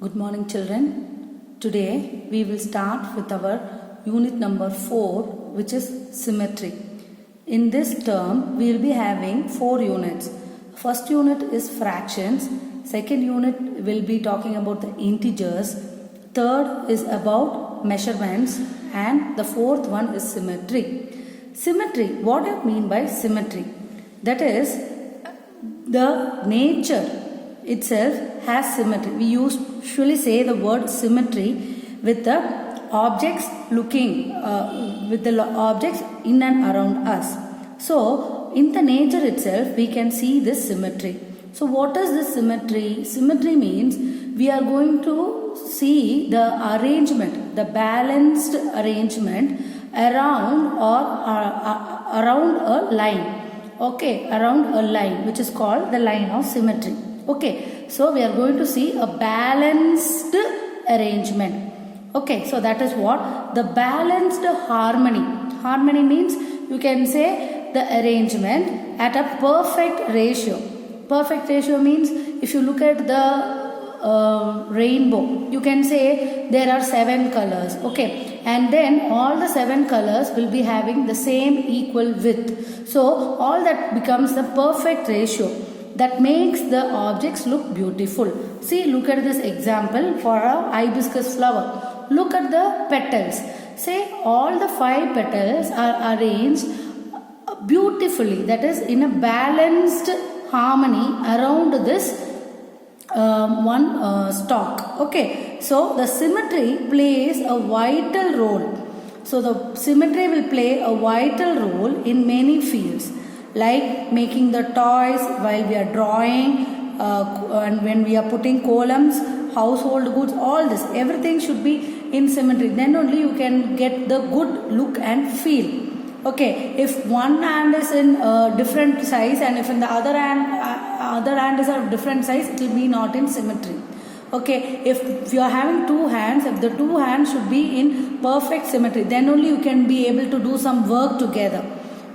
Good morning, children. Today we will start with our unit number 4, which is symmetry. In this term, we will be having 4 units. First unit is fractions. Second unit will be talking about the integers. Third is about measurements. And the fourth one is symmetry. Symmetry, what do you mean by symmetry? That is, the nature itself has symmetry. We usually say the word symmetry with the objects with the objects in and around us. So, in the nature itself, we can see this symmetry. So, what is this symmetry? Symmetry means we are going to see the arrangement, the balanced arrangement around around a line. Okay, around a line, which is called the line of symmetry. Okay, so we are going to see a balanced arrangement. Okay, so that is what? The balanced harmony. Harmony means you can say the arrangement at a perfect ratio. Perfect ratio means if you look at the rainbow, you can say there are 7 colors. Okay, and then all the 7 colors will be having the same equal width. So all that becomes the perfect ratio. That makes the objects look beautiful. See, look at this example for a hibiscus flower. Look at the petals. Say all the 5 petals are arranged beautifully. That is in a balanced harmony around this one stalk. Okay, so the symmetry plays a vital role. So the symmetry will play a vital role in many fields, like making the toys while we are drawing, and when we are putting columns, household goods, all this, everything should be in symmetry. Then only you can get the good look and feel. Okay, if one hand is in different size and if in the other hand is of different size, it will be not in symmetry. Okay, if you are having 2 hands, if the 2 hands should be in perfect symmetry, then only you can be able to do some work together.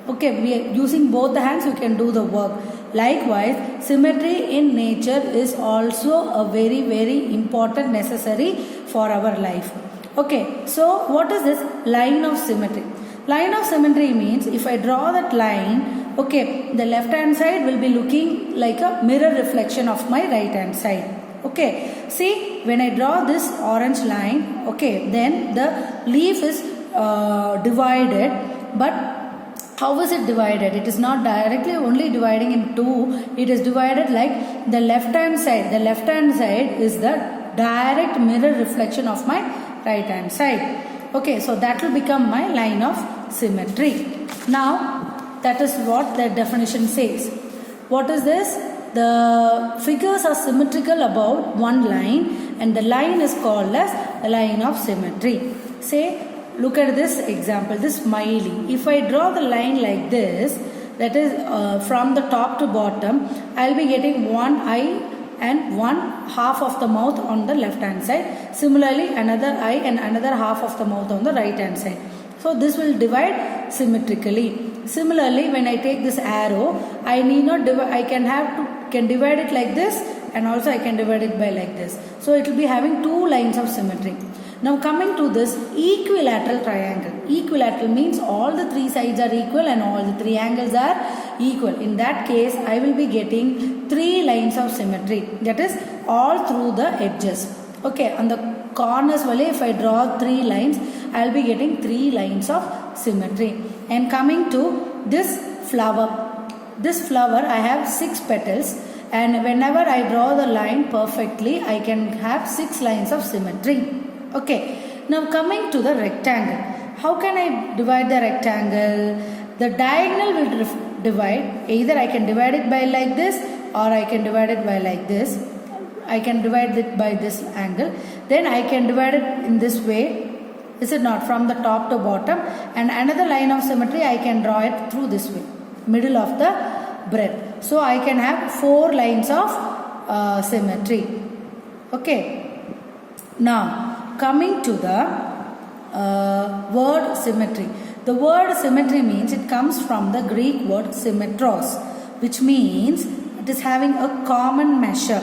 Okay, we are using both the hands, you can do the work. Likewise, symmetry in nature is also a very, very important necessary for our life. Okay, so what is this line of symmetry? Line of symmetry means if I draw that line, okay, the left hand side will be looking like a mirror reflection of my right hand side. Okay, see, when I draw this orange line, okay, then the leaf is divided, but how is it divided? It is not directly only dividing in 2. It is divided like the left hand side. The left hand side is the direct mirror reflection of my right hand side. Okay, so that will become my line of symmetry. Now, that is what the definition says. What is this? The figures are symmetrical about one line and the line is called as the line of symmetry. Say, look at this example, this smiley. If I draw the line like this, that is from the top to bottom, I will be getting one eye and one half of the mouth on the left hand side. Similarly, another eye and another half of the mouth on the right hand side. So this will divide symmetrically. Similarly, when I take this arrow, I need not divide. I can divide it like this, and also I can divide it by like this. So it will be having 2 lines of symmetry. Now coming to this equilateral triangle. Equilateral means all the 3 sides are equal and all the 3 angles are equal. In that case, I will be getting 3 lines of symmetry. That is all through the edges. Okay, on the corners, if I draw 3 lines, I will be getting 3 lines of symmetry. And coming to this flower. This flower, I have 6 petals. And whenever I draw the line perfectly, I can have 6 lines of symmetry. Okay, now coming to the rectangle. How can I divide the rectangle? The diagonal will divide. Either I can divide it by like this or I can divide it by like this. I can divide it by this angle. Then I can divide it in this way. Is it not? From the top to bottom. And another line of symmetry I can draw it through this way. Middle of the breadth. So I can have 4 lines of symmetry. Okay. Now, coming to the word symmetry. The word symmetry means it comes from the Greek word symmetros, which means it is having a common measure.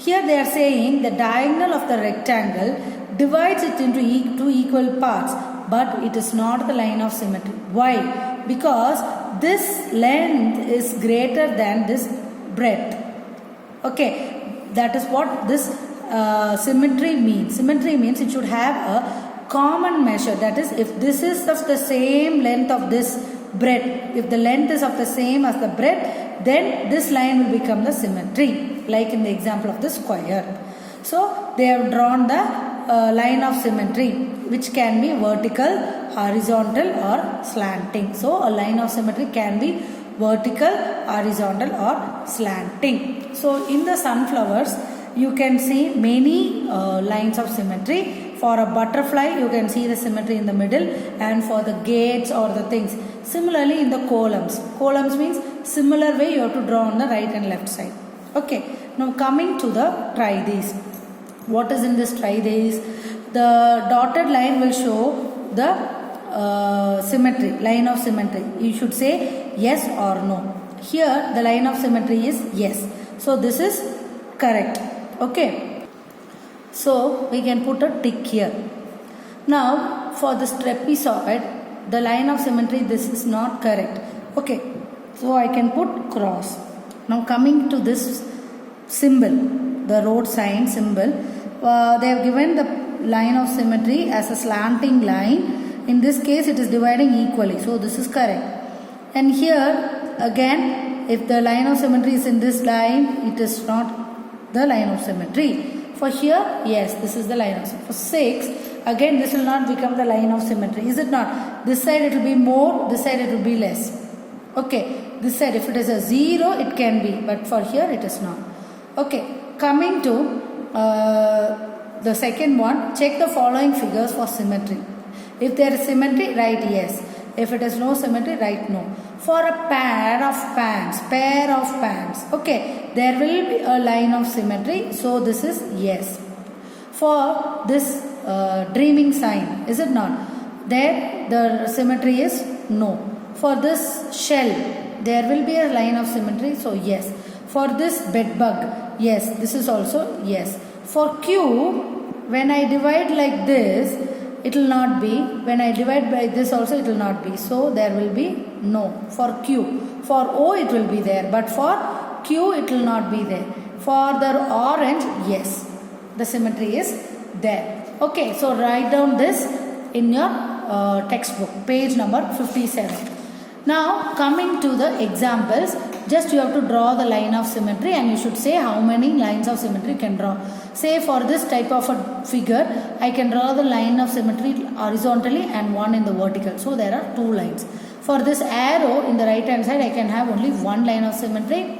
Here they are saying the diagonal of the rectangle divides it into two equal parts, but it is not the line of symmetry. Why? Because this length is greater than this breadth. Okay, that is what this symmetry means. Symmetry means it should have a common measure. That is, if this is of the same length of this breadth, if the length is of the same as the breadth, then this line will become the symmetry, like in the example of the square. So they have drawn the line of symmetry, which can be vertical, horizontal or slanting. So a line of symmetry can be vertical, horizontal or slanting. So in the sunflowers you can see many lines of symmetry. For a butterfly you can see the symmetry in the middle, and for the gates or the things. Similarly in the columns. Columns means similar way you have to draw on the right and left side. Okay, now coming to the try these. What is in this try these? The dotted line will show the symmetry, line of symmetry. You should say yes or no. Here the line of symmetry is yes. So this is correct. Okay. So we can put a tick here. Now for this trapezoid, the line of symmetry, this is not correct. Okay. So I can put cross. Now coming to this symbol, the road sign symbol, they have given the line of symmetry as a slanting line. In this case it is dividing equally. So this is correct. And here again, if the line of symmetry is in this line, it is not the line of symmetry. For here, yes, this is the line of symmetry. For 6, again this will not become the line of symmetry. Is it not? This side it will be more, this side it will be less. Okay, this side if it is a 0, it can be, but for here it is not. Okay, coming to the second one, check the following figures for symmetry. If there is symmetry, write yes. If it is no symmetry, write no. For a pair of pants, okay, there will be a line of symmetry, so this is yes. For this dreaming sign, is it not? There the symmetry is no. For this shell, there will be a line of symmetry, so yes. For this bed bug, yes, this is also yes. For Q, when I divide like this, it will not be. When I divide by this also, it will not be. So there will be no for Q. For O it will be there, but for Q it will not be there. For the orange, yes, the symmetry is there. Okay, so write down this in your textbook, page number 57. Now coming to the examples, just you have to draw the line of symmetry and you should say how many lines of symmetry you can draw. Say for this type of a figure, I can draw the line of symmetry horizontally and one in the vertical. So there are 2 lines. For this arrow in the right hand side, I can have only 1 line of symmetry,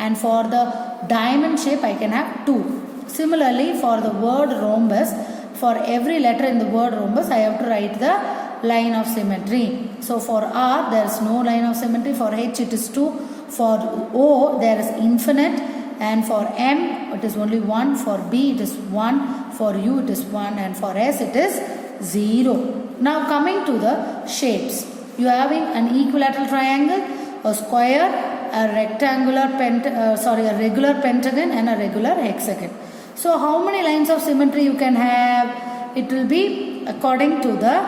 and for the diamond shape I can have 2. Similarly for the word rhombus, for every letter in the word rhombus I have to write the line of symmetry. So for R there is no line of symmetry, for H it is 2, for O there is infinite, and for M it is only 1, for B it is 1, for U it is 1, and for S it is 0. Now coming to the shapes, you are having an equilateral triangle, a square, a rectangular a regular pentagon and a regular hexagon. So how many lines of symmetry you can have? It will be according to the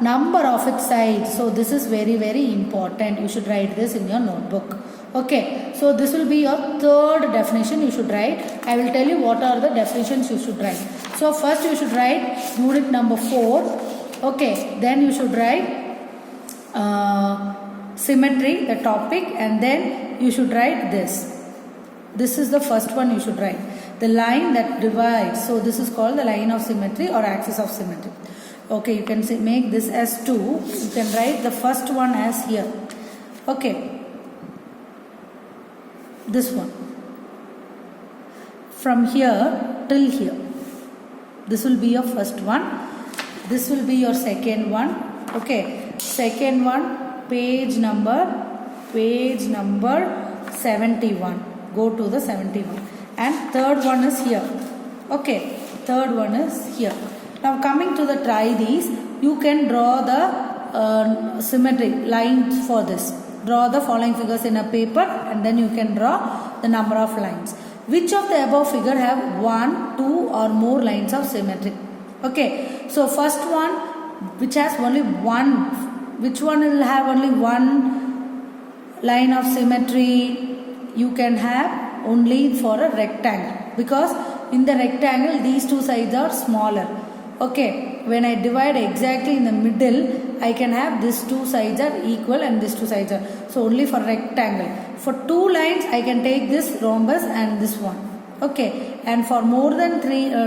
number of its sides. So this is very important. You should write this in your notebook. Okay, so this will be your third definition you should write. I will tell you what are the definitions you should write. So first you should write unit number 4. Okay, then you should write symmetry, the topic, and then you should write this. This is the first one you should write. The line that divides. So this is called the line of symmetry or axis of symmetry. Okay, you can say, make this as 2. You can write the first one as here. Okay, this one. From here till here. This will be your first one. This will be your second one. Okay, second one, page number 71. Go to the 71. And third one is here. Okay, third one is here. Now coming to the try these, you can draw the symmetry lines for this. Draw the following figures in a paper and then you can draw the number of lines. which of the above figure have 1, 2 or more lines of symmetry. Okay, so first one which has only one, which one will have only one line of symmetry? You can have only for a rectangle, because in the rectangle these two sides are smaller. Okay, when I divide exactly in the middle, I can have these two sides are equal and these two sides are, so only for rectangle. For two lines I can take this rhombus and this one. Okay, and for more than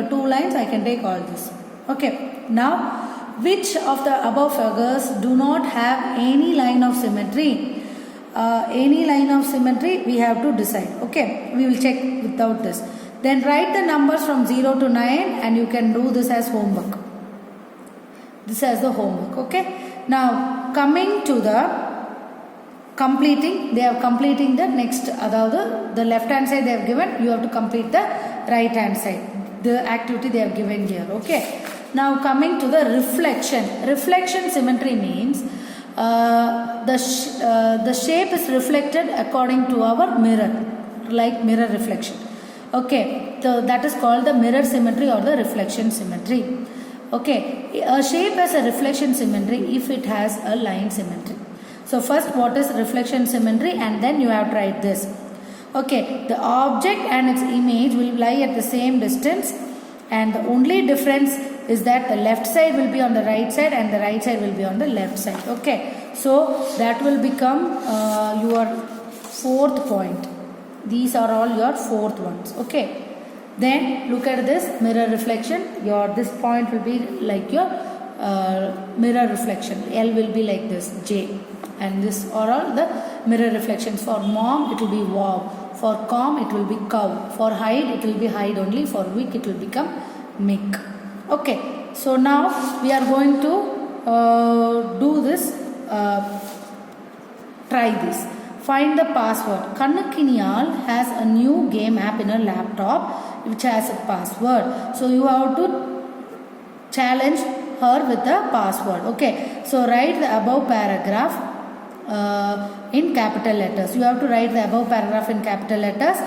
two lines I can take all this. Okay, now which of the above figures do not have any line of symmetry? Any line of symmetry we have to decide. Okay, we will check without this. Then write the numbers from 0 to 9 and you can do this as homework. This as the homework. Okay, now coming to the completing, they are completing the next, the left hand side they have given, you have to complete the right hand side, the activity they have given here. Okay, now coming to the reflection. Reflection symmetry means the shape is reflected according to our mirror, like mirror reflection. Okay, so that is called the mirror symmetry or the reflection symmetry. Okay, a shape has a reflection symmetry if it has a line symmetry. So first, what is reflection symmetry, and then you have to write this. Okay, the object and its image will lie at the same distance, and the only difference is that the left side will be on the right side and the right side will be on the left side. Okay, so that will become your fourth point. These are all your fourth ones. Okay, then look at this mirror reflection. This point will be like your mirror reflection. L will be like this, J, and this are all the mirror reflections. For mom it will be wow, for calm it will be cow, for hide it will be hide only, for weak it will become meek. Okay, so now we are going to do this. Try this. Find the password. Kannukkiniyal has a new game app in her laptop which has a password. So you have to challenge her with the password. Okay, so write the above paragraph in capital letters. You have to write the above paragraph in capital letters.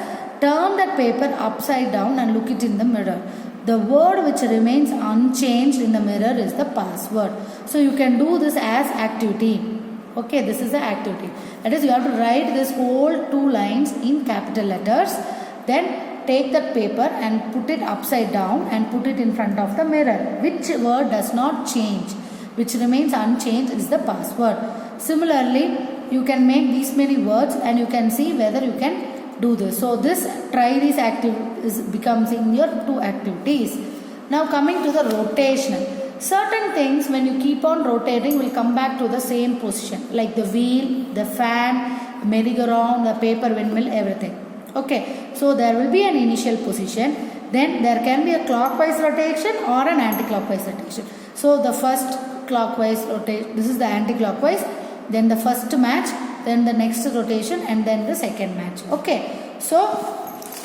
Turn that paper upside down and look it in the mirror. The word which remains unchanged in the mirror is the password. So you can do this as activity. Okay, this is the activity. That is, you have to write this whole two lines in capital letters. Then take that paper and put it upside down and put it in front of the mirror. Which word does not change, which remains unchanged, is the password. Similarly, you can make these many words and you can see whether you can do this. So this, try these activities becomes in your two activities. Now coming to the rotational. Certain things when you keep on rotating will come back to the same position, like the wheel, the fan, merry-go-round, the paper windmill, everything. Okay, so there will be an initial position, then there can be a clockwise rotation or an anti-clockwise rotation. So the first clockwise rotation, this is the anti-clockwise, then the first match, then the next rotation, and then the second match. Okay, so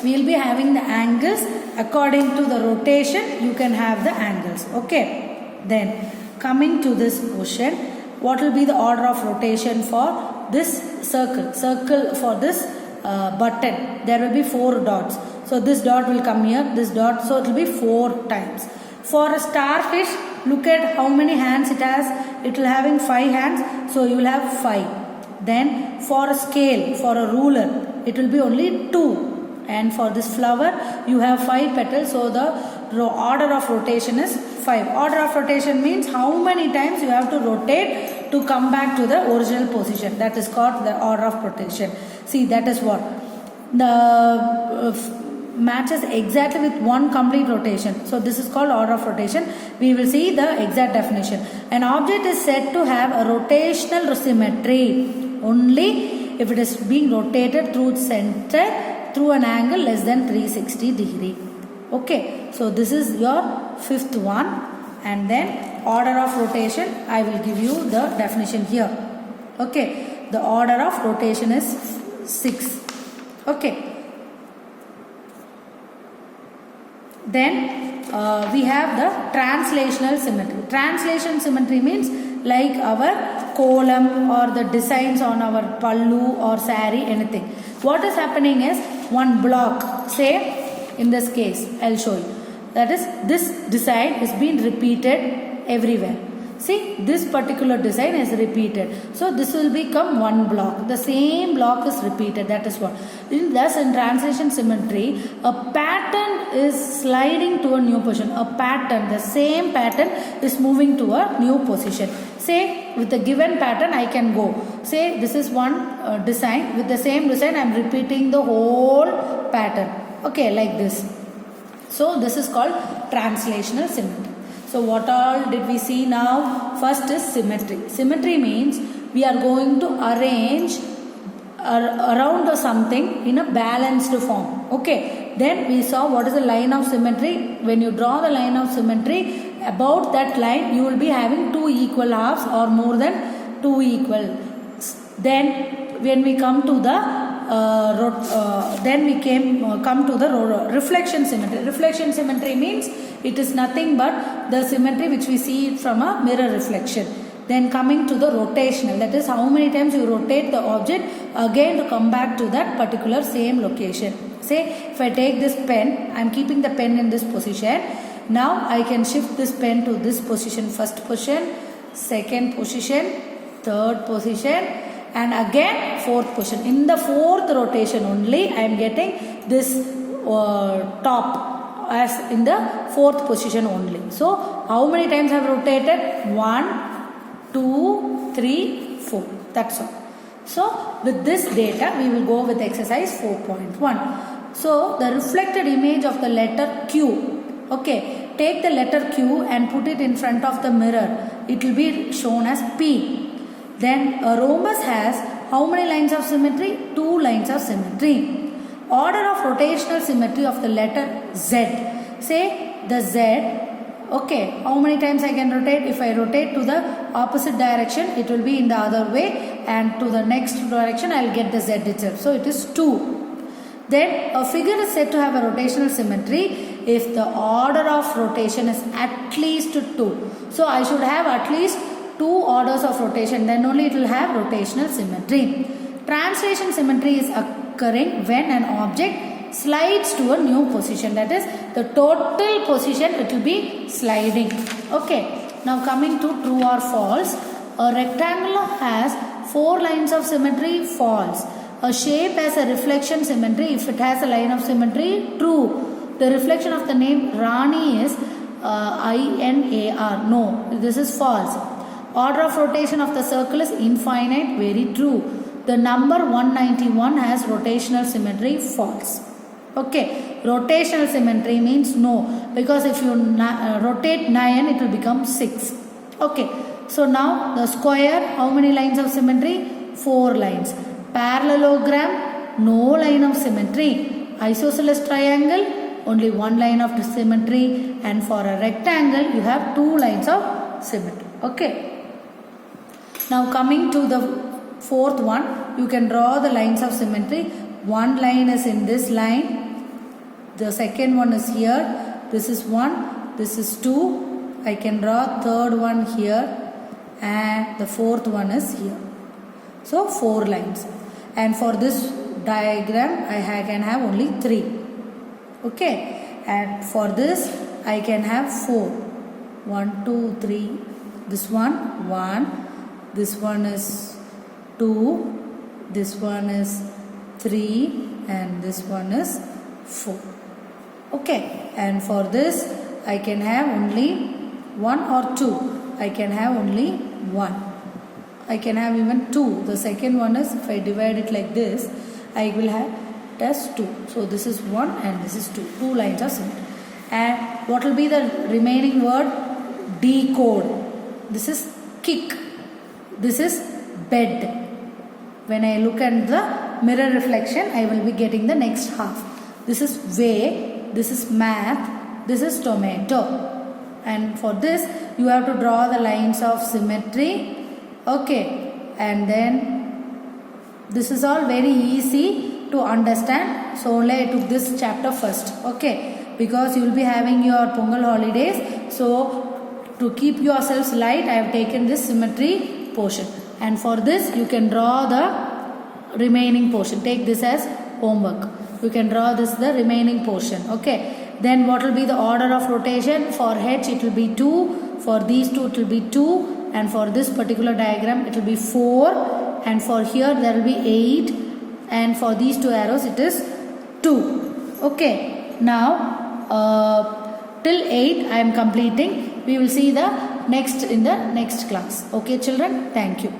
we will be having the angles according to the rotation. You can have the angles. Okay, then coming to this question, what will be the order of rotation for this circle for this button? There will be 4 dots. So this dot will come here, this dot, so it will be 4 times. For a starfish, look at how many hands it has. It will having 5 hands, so you will have 5. Then for a scale, for a ruler, it will be only 2. And for this flower, you have 5 petals, so the order of rotation is 5. Order of rotation means how many times you have to rotate to come back to the original position. That is called the order of rotation. See, that is what the matches exactly with one complete rotation. So this is called order of rotation. We will see the exact definition. An object is said to have a rotational symmetry only if it is being rotated through its center through an angle less than 360 degree. Okay, so this is your 5th one, and then order of rotation, I will give you the definition here. Okay, the order of rotation is 6. Okay, then we have the translational symmetry. Translation symmetry means like our column or the designs on our pallu or sari, anything. What is happening is one block say in this case I'll show you, that is this design is being repeated everywhere. See, this particular design is repeated, so this will become one block. The same block is repeated, that is what. Thus in translation symmetry, a pattern is sliding to a new position. A pattern, the same pattern is moving to a new position. Say with the given pattern I can go, say this is one design, with the same design I am repeating the whole pattern, okay, like this. So this is called translational symmetry. So what all did we see now? First is symmetry. Symmetry means we are going to arrange around something in a balanced form. Okay. Then we saw what is the line of symmetry. When you draw the line of symmetry, about that line you will be having two equal halves or more than two equal. Then when we come to the come to the reflection symmetry. Reflection symmetry means it is nothing but the symmetry which we see from a mirror reflection. Then coming to the rotational, that is how many times you rotate the object again to come back to that particular same location. Say if I take this pen, I am keeping the pen in this position. Now I can shift this pen to this position, first position, second position, third position, and again fourth position. In the fourth rotation only I am getting this top as in the fourth position only. So how many times I have rotated? 1, 2, 3, 4. That's all. So with this data we will go with exercise 4.1. So the reflected image of the letter Q. Okay, take the letter Q and put it in front of the mirror. It will be shown as P. Then a rhombus has how many lines of symmetry? 2 lines of symmetry. Order of rotational symmetry of the letter Z. Say the Z. Okay, how many times I can rotate? If I rotate to the opposite direction, it will be in the other way, and to the next direction I will get the Z itself. So it is 2. Then a figure is said to have a rotational symmetry if the order of rotation is at least 2. So I should have at least 2 orders of rotation, then only it will have rotational symmetry. Translation symmetry is occurring when an object slides to a new position, that is the total position it will be sliding. Okay, now coming to true or false. A rectangle has 4 lines of symmetry, false. A shape has a reflection symmetry if it has a line of symmetry, true. The reflection of the name Rani is INAR, no, this is false. Order of rotation of the circle is infinite, very true. The number 191 has rotational symmetry, false. Okay, rotational symmetry means no, because if you rotate 9 it will become 6. Okay, so now the square, how many lines of symmetry? 4 lines. Parallelogram, no line of symmetry. Isosceles triangle, only 1 line of symmetry, and for a rectangle you have 2 lines of symmetry. Okay, now coming to the fourth one, you can draw the lines of symmetry. One line is in this line, the second one is here, this is 1, this is 2, I can draw third one here, and the fourth one is here. So 4 lines, and for this diagram I can have only 3. Okay, and for this I can have 4. 1, 2, 3. This one 1. This one is 2. This one is 3, and this one is 4. Okay, and for this I can have only 1 or 2. I can have only 1. I can have even 2. The second one is, if I divide it like this, I will have it as 2. So this is 1 and this is 2. 2 lines of symmetry. And what will be the remaining word? Decode. This is kick. This is bed. When I look at the mirror reflection, I will be getting the next half. This is way. This is math. This is tomato. And for this, you have to draw the lines of symmetry. Okay, and then this is all very easy to understand. So only I took this chapter first. Okay, because you will be having your Pongal holidays. So to keep yourselves light, I have taken this symmetry portion. And for this, you can draw the remaining portion. Take this as homework. You can draw this the remaining portion. Okay. Then what will be the order of rotation? For H it will be 2. For these two it will be 2. And for this particular diagram it will be 4. And for here there will be 8. And for these two arrows it is 2. Okay. Now till 8 I am completing. We will see the next in the next class. Okay children. Thank you.